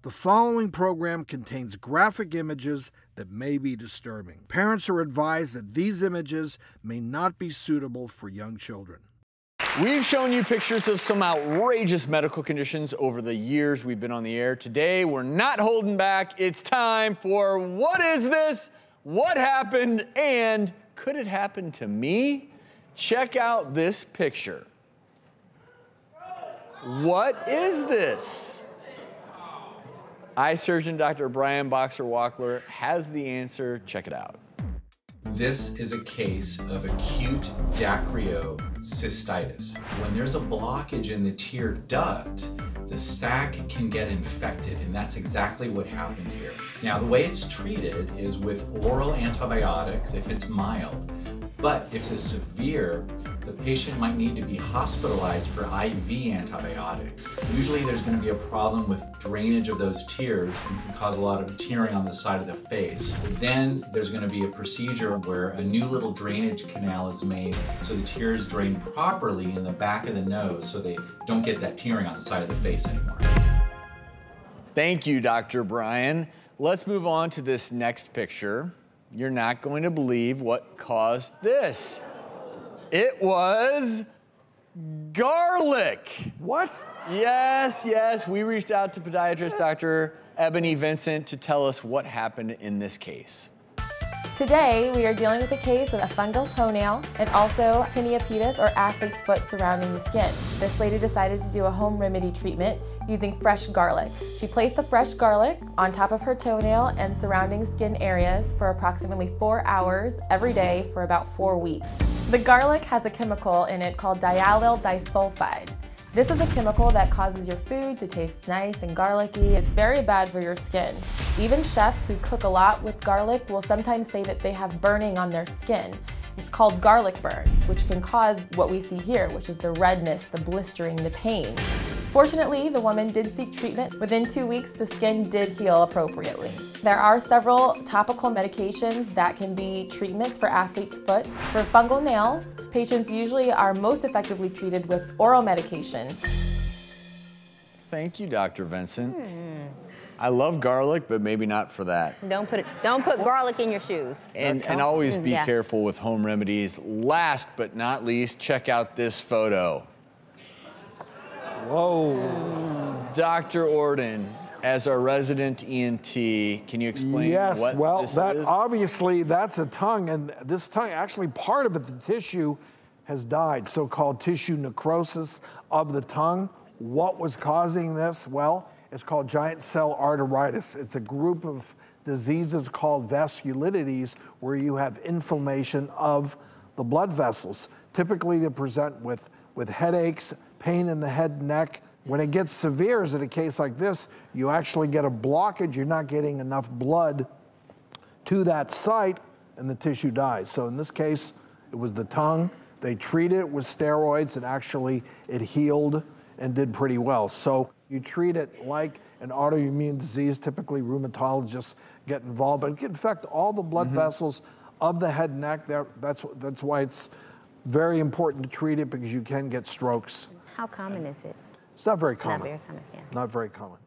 The following program contains graphic images that may be disturbing. Parents are advised that these images may not be suitable for young children. We've shown you pictures of some outrageous medical conditions over the years we've been on the air. Today, we're not holding back. It's time for What Is This? What Happened? And could it happen to me? Check out this picture. What is this? Eye surgeon Dr. Brian Boxer-Wackler has the answer. Check it out. This is a case of acute dacryocystitis. When there's a blockage in the tear duct, the sac can get infected, and that's exactly what happened here. Now, the way it's treated is with oral antibiotics if it's mild, but if it's severe, the patient might need to be hospitalized for IV antibiotics. Usually there's going to be a problem with drainage of those tears and can cause a lot of tearing on the side of the face. Then there's going to be a procedure where a new little drainage canal is made so the tears drain properly in the back of the nose so they don't get that tearing on the side of the face anymore. Thank you, Dr. Brian. Let's move on to this next picture. You're not going to believe what caused this. It was garlic. What? Yes, yes. We reached out to podiatrist Dr. Ebony Vincent to tell us what happened in this case. Today, we are dealing with a case of a fungal toenail and also tinea pedis, or athlete's foot, surrounding the skin. This lady decided to do a home remedy treatment using fresh garlic. She placed the fresh garlic on top of her toenail and surrounding skin areas for approximately 4 hours every day for about 4 weeks. The garlic has a chemical in it called diallyl disulfide. This is a chemical that causes your food to taste nice and garlicky. It's very bad for your skin. Even chefs who cook a lot with garlic will sometimes say that they have burning on their skin. It's called garlic burn, which can cause what we see here, which is the redness, the blistering, the pain. Fortunately, the woman did seek treatment. Within 2 weeks, the skin did heal appropriately. There are several topical medications that can be treatments for athlete's foot. For fungal nails, patients usually are most effectively treated with oral medication. Thank you, Dr. Vincent. I love garlic, but maybe not for that. Don't put garlic in your shoes. And always be careful with home remedies. Last but not least, check out this photo. Whoa. Dr. Ordon, as our resident ENT, can you explain what this is? Yes, well, obviously that's a tongue, and this tongue, actually part of it, the tissue, has died, so-called tissue necrosis of the tongue. What was causing this? Well, it's called giant cell arteritis. It's a group of diseases called vasculitides where you have inflammation of the blood vessels. Typically, they present with headaches, pain in the head and neck. When it gets severe, as in a case like this, you actually get a blockage. You're not getting enough blood to that site, and the tissue dies. So in this case, it was the tongue. They treated it with steroids, and actually it healed and did pretty well. So you treat it like an autoimmune disease. Typically, rheumatologists get involved, but it can affect all the blood vessels of the head and neck. That's why it's very important to treat it, because you can get strokes. How common is it? It's not very common. Not very common, yeah. Not very common.